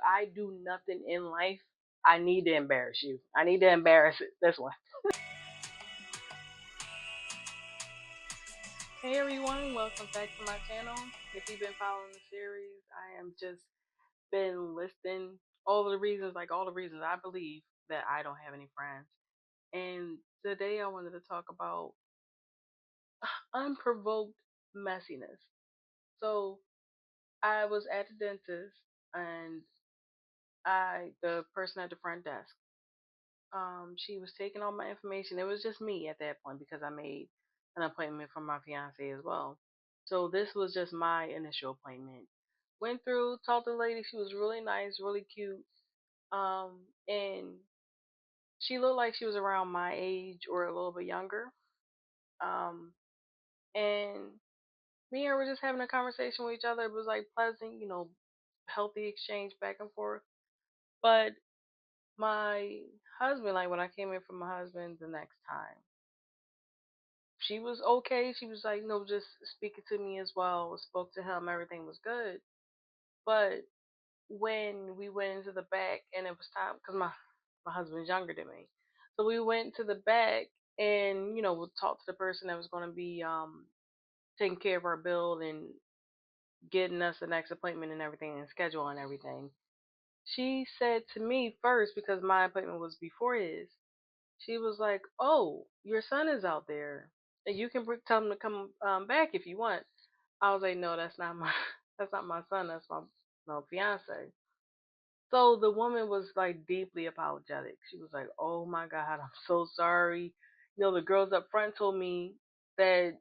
I do nothing in life, I need to embarrass you. I need to embarrass this one. Hey everyone, welcome back to my channel. If you've been following the series, I am just been listing all the reasons I believe that I don't have any friends. And today I wanted to talk about unprovoked messiness. So I was at the dentist and the person at the front desk, she was taking all my information. It was just me at that point because I made an appointment for my fiance as well. So this was just my initial appointment. Went through, talked to the lady. She was really nice, really cute. And she looked like she was around my age or a little bit younger. Um, and me and her were just having a conversation with each other. It was like pleasant, healthy exchange back and forth. But my husband, like when I came in for my husband the next time, she was okay. She was like, no, just speaking to me as well. Spoke to him. Everything was good. But when we went into the back and it was time, because my husband's younger than me, so we went to the back and we talked to the person that was going to be taking care of our bill and getting us the next appointment and everything and schedule and everything. She said to me first, because my appointment was before his, she was like, "Oh, your son is out there, and you can tell him to come back if you want." I was like, "No, that's not my that's not my son. That's my fiance." So the woman was like deeply apologetic. She was like, "Oh my God, I'm so sorry. The girls up front told me that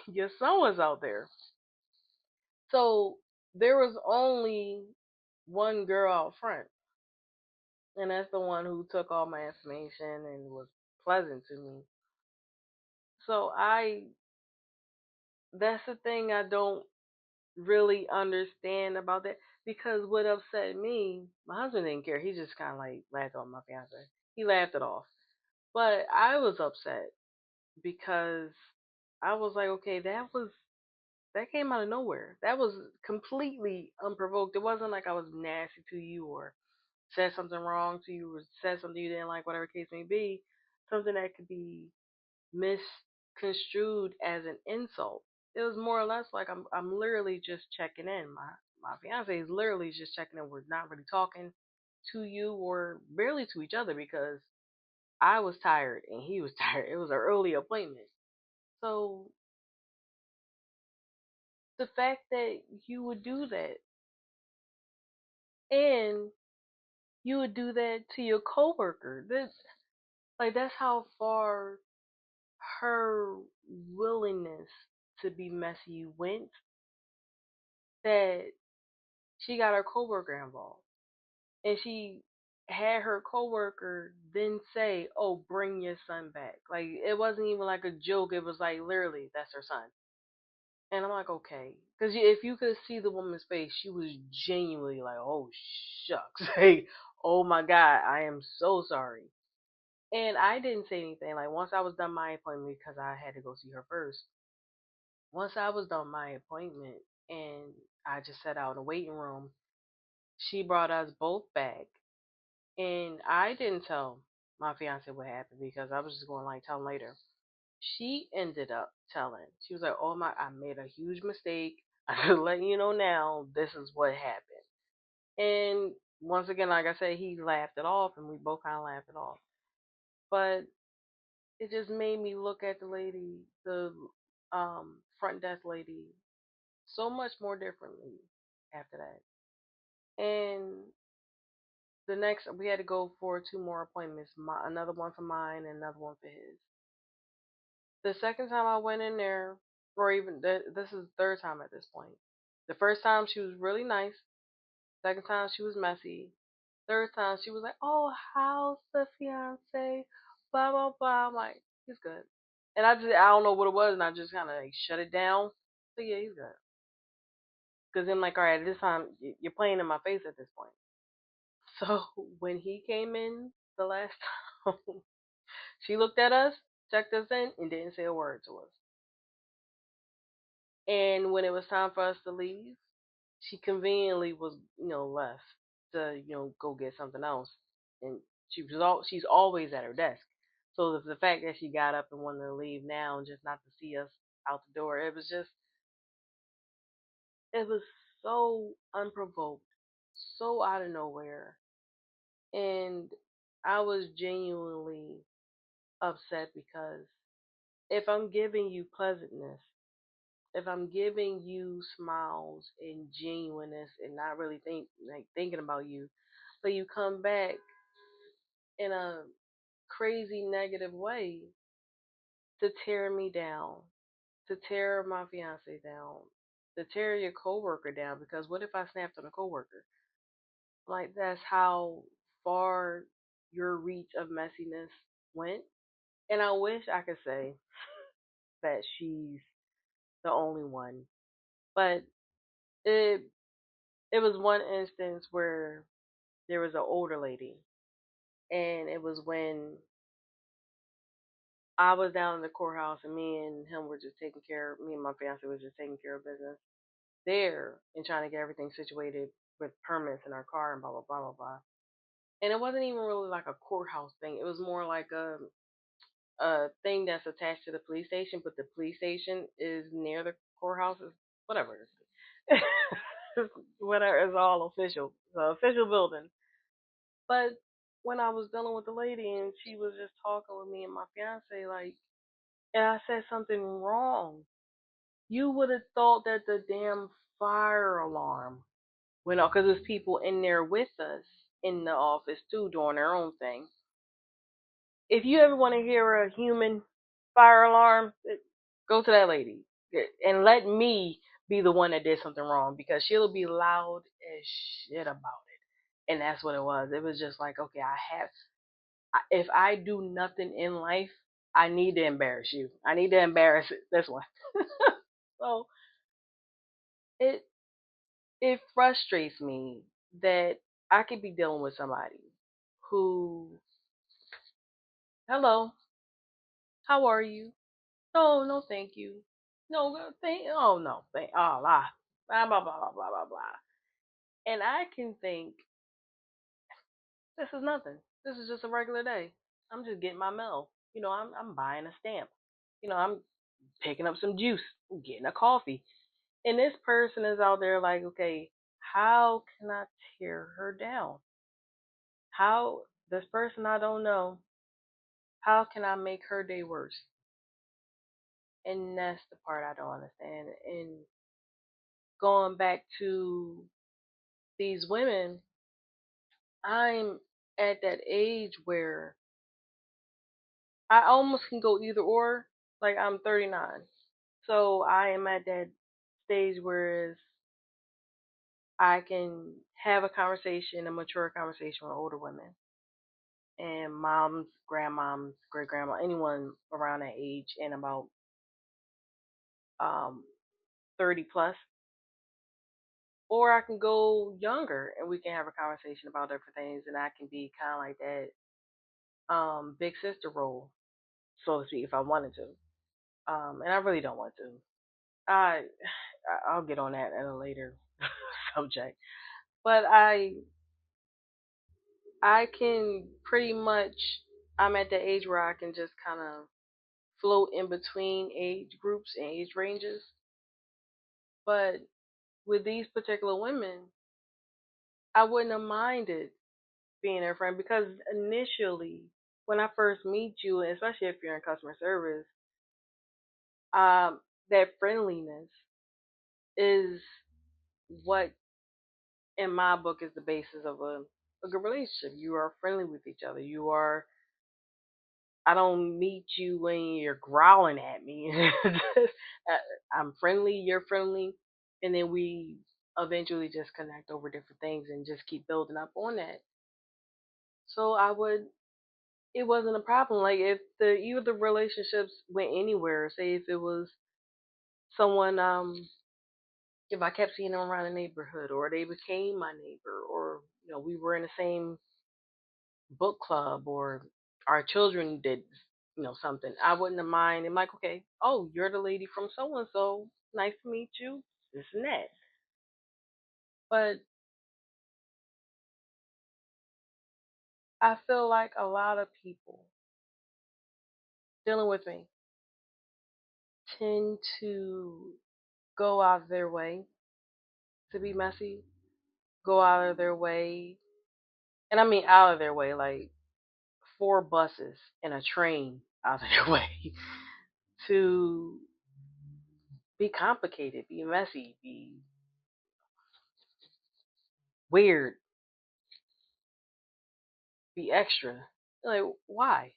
your son was out there." So there was only one girl out front, and that's the one who took all my information and was pleasant to me. So that's the thing I don't really understand about that, because what upset me, my husband didn't care. He just kind of like laughed on my fiance. He laughed it off. But I was upset because I was like, okay, that came out of nowhere. That was completely unprovoked. It wasn't like I was nasty to you or said something wrong to you or said something you didn't like, whatever case may be. Something that could be misconstrued as an insult. It was more or less like I'm literally just checking in. My fiance is literally just checking in. We're not really talking to you or barely to each other because I was tired and he was tired. It was an early appointment. So the fact that you would do that, and you would do that to your coworker, that's how far her willingness to be messy went, that she got her coworker involved. And she had her coworker then say, "Oh, bring your son back." Like it wasn't even like a joke. It was like literally, that's her son. And I'm like, okay, because if you could see the woman's face, she was genuinely like, "Oh shucks, like, oh my God, I am so sorry." And I didn't say anything. Like once I was done my appointment, because I had to go see her first. Once I was done my appointment and I just sat out in the waiting room, she brought us both back. And I didn't tell my fiance what happened because I was just going to like tell him later. She ended up telling. She was like, "Oh my, I made a huge mistake. I'm just letting you know now. This is what happened." And once again, like I said, he laughed it off, and we both kind of laughed it off. But it just made me look at the lady, the front desk lady, so much more differently after that. And the next, we had to go for two more appointments, another one for mine and another one for his. The second time I went in there, or even this is the third time at this point. The first time she was really nice. Second time she was messy. Third time she was like, "Oh, how's the fiance?" Blah blah blah. I'm like, "He's good." And I don't know what it was, and I just kind of like shut it down. So yeah, he's good. Because I'm like, all right, this time you're playing in my face at this point. So when he came in the last time, she looked at us, checked us in, and didn't say a word to us. And when it was time for us to leave, she conveniently was, left. to go get something else, and she's always at her desk. So the fact that she got up and wanted to leave now and just not to see us out the door, it was so unprovoked, so out of nowhere, and I was genuinely upset because if I'm giving you pleasantness, if I'm giving you smiles and genuineness and not really thinking about you, but you come back in a crazy negative way to tear me down, to tear my fiance down, to tear your coworker down. Because what if I snapped on a coworker? Like that's how far your reach of messiness went. And I wish I could say that she's the only one, but it it was one instance where there was an older lady, and it was when I was down in the courthouse, and me and my fiance was just taking care of business there and trying to get everything situated with permits in our car and blah blah blah blah blah. And it wasn't even really like a courthouse thing. It was more like a thing that's attached to the police station, but the police station is near the courthouse. Whatever. Whatever. It's all official. It's an official building. But when I was dealing with the lady and she was just talking with me and my fiance, like, and I said something wrong, you would have thought that the damn fire alarm went off because there's people in there with us in the office too doing their own thing. If you ever want to hear a human fire alarm, go to that lady and let me be the one that did something wrong because she'll be loud as shit about it. And that's what it was. It was just like, okay, if I do nothing in life, I need to embarrass you. I need to embarrass this one. So it it frustrates me that I could be dealing with somebody who, hello, how are you? No, no, thank you. No, oh no, blah blah blah blah blah blah blah. And I can think this is nothing. This is just a regular day. I'm just getting my mail. I'm buying a stamp. I'm picking up some juice, getting a coffee. And this person is out there like, okay, how can I tear her down? How this person I don't know, how can I make her day worse? And that's the part I don't understand. And going back to these women, I'm at that age where I almost can go either or. Like I'm 39. So I am at that stage where I can have a conversation, a mature conversation with older women and moms, grandmoms, great grandma, anyone around that age and about um 30 plus. Or I can go younger and we can have a conversation about different things and I can be kind of like that big sister role, so to speak, if I wanted to. And I really don't want to. I I'll get on that at a later subject. But I can pretty much I'm at the age where I can just kind of float in between age groups and age ranges. But with these particular women, I wouldn't have minded being their friend because initially, when I first meet you, and especially if you're in customer service, that friendliness is what, in my book, is the basis of a good relationship. You are friendly with each other. I don't meet you when you're growling at me. I'm friendly, you're friendly, and then we eventually just connect over different things and just keep building up on that. So it wasn't a problem. Like if either the relationships went anywhere, say if it was someone, if I kept seeing them around the neighborhood, or they became my neighbor, or we were in the same book club, or our children did something, I wouldn't have mind. I'm like, okay, oh, you're the lady from so and so, nice to meet you, this and that. But I feel like a lot of people dealing with me tend to go out of their way to be messy, go out of their way, and I mean out of their way, like 4 buses and a train out of their way to be complicated, be messy, be weird, be extra. Like, why?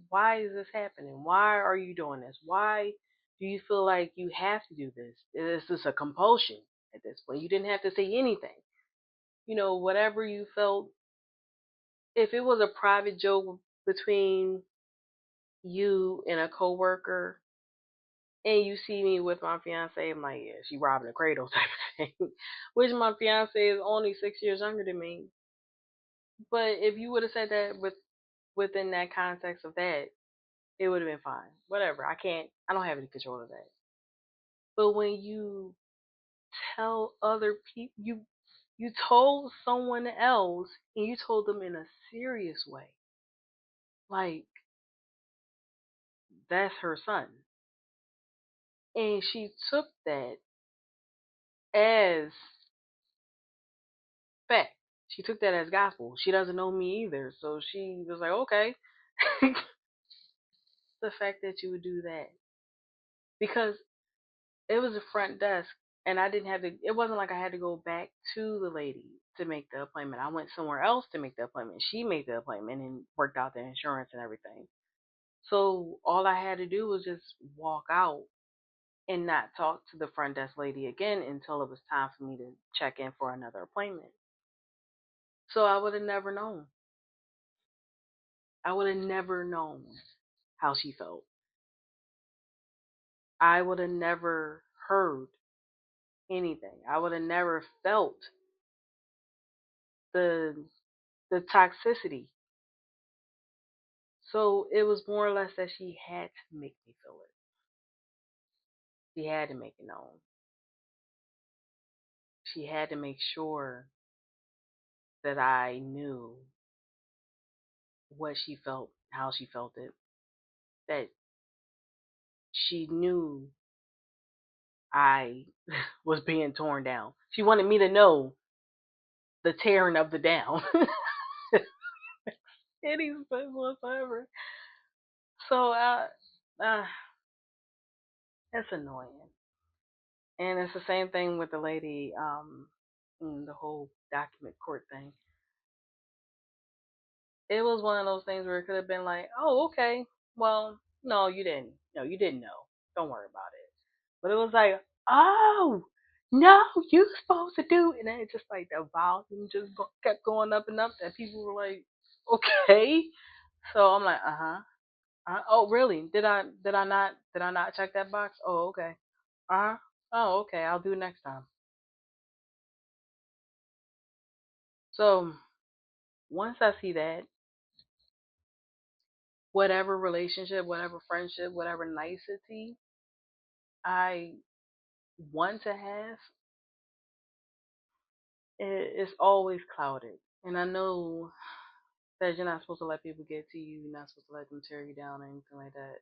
Why is this happening? Why are you doing this? Why do you feel like you have to do this? Is this a compulsion at this point? You didn't have to say anything. Whatever you felt, if it was a private joke between you and a coworker, and you see me with my fiance, I'm like, yeah, she robbing a cradle type of thing. Which my fiance is only 6 years younger than me. But if you would have said that within that context of that, it would have been fine. Whatever. I don't have any control of that. But when you tell other people, you told someone else, and you told them in a serious way, like that's her son, and she took that as fact. She took that as gospel. She doesn't know me either, so she was like, okay. The fact that you would do that, because it was a front desk, and I didn't have to. It wasn't like I had to go back to the lady to make the appointment. I went somewhere else to make the appointment. She made the appointment and worked out the insurance and everything. So all I had to do was just walk out and not talk to the front desk lady again until it was time for me to check in for another appointment. So I would have never known. I would have never known how she felt. I would have never heard anything. I would have never felt the the toxicity. So it was more or less that she had to make me feel it. She had to make it known. She had to make sure that I knew what she felt, how she felt it, that she knew I was being torn down. She wanted me to know the tearing of the down. Any sense whatsoever. So uh, it's annoying, and it's the same thing with the lady. The whole document court thing. It was one of those things where it could have been like, oh, okay, well, no, you didn't. No, you didn't know. Don't worry about it. But it was like, oh, no, you supposed to do, and then it just like the volume just kept going up and up. That people were like, okay. So I'm like, uh-huh. Oh, really? Did I not check that box? Oh, okay. Uh huh. Oh, okay. I'll do it next time. So once I see that, whatever relationship, whatever friendship, whatever nicety I want to have, it's always clouded. And I know that you're not supposed to let people get to you. You're not supposed to let them tear you down or anything like that.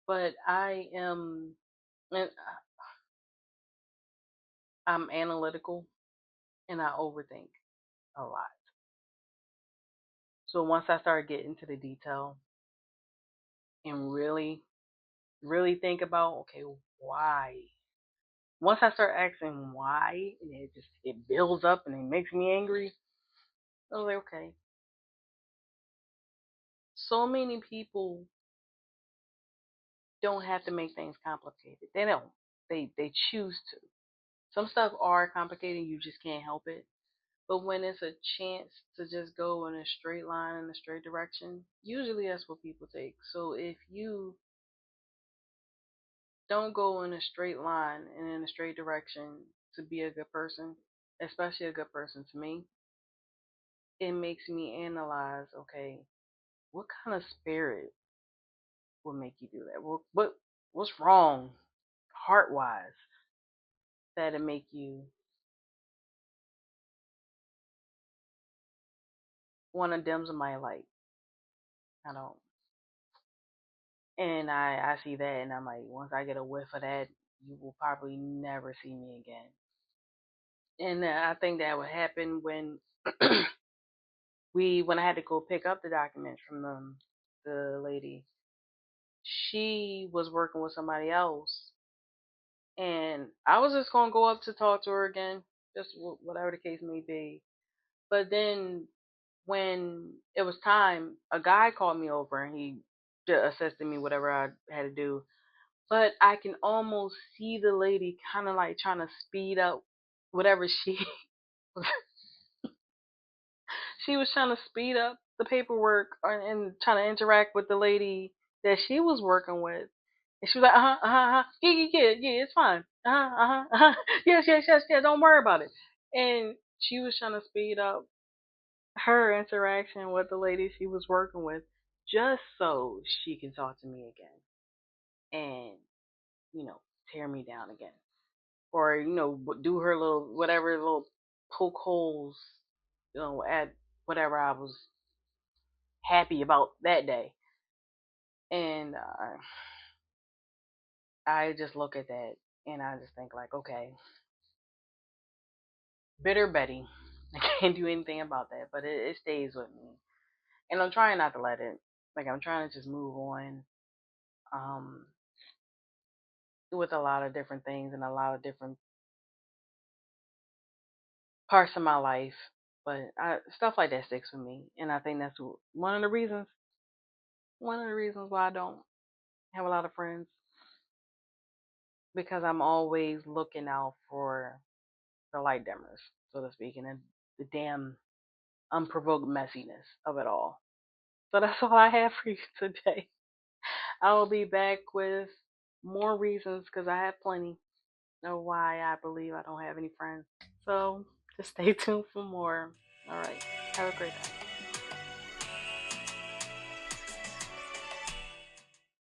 But and I'm analytical and I overthink a lot. So once I start getting to the detail and really, really think about, okay, why? Once I start asking why, and it builds up and it makes me angry. I was like, okay, so many people don't have to make things complicated. They don't. They choose to. Some stuff are complicated. You just can't help it. But when it's a chance to just go in a straight line in a straight direction, usually that's what people take. So if you don't go in a straight line and in a straight direction to be a good person, especially a good person to me, it makes me analyze, okay, what kind of spirit will make you do that? What's wrong heart wise that'll make you want to dim somebody's light. I don't. And I see that, and I'm like, once I get a whiff of that, you will probably never see me again. And I think that would happen when when I had to go pick up the documents from the lady. She was working with somebody else, and I was just gonna go up to talk to her again, just whatever the case may be. But then when it was time, a guy called me over and he assisted me whatever I had to do. But I can almost see the lady kind of like trying to speed up whatever she she was trying to speed up the paperwork and trying to interact with the lady that she was working with. And she was like, yeah, it's fine. Yes, don't worry about it. And she was trying to speed up her interaction with the lady she was working with just so she can talk to me again and, you know, tear me down again. Or, do her little, whatever, little poke holes, at whatever I was happy about that day. And I just look at that and I just think, like, okay, bitter Betty. I can't do anything about that, but it stays with me. And I'm trying not to let it. Like, I'm trying to just move on. Um, with a lot of different things and a lot of different parts of my life. But stuff like that sticks with me, and I think that's one of the reasons. One of the reasons why I don't have a lot of friends, because I'm always looking out for the light dimmers, so to speak, and the damn unprovoked messiness of it all. So that's all I have for you today. I will be back with more reasons because I have plenty of why I believe I don't have any friends. So just stay tuned for more. All right. Have a great day.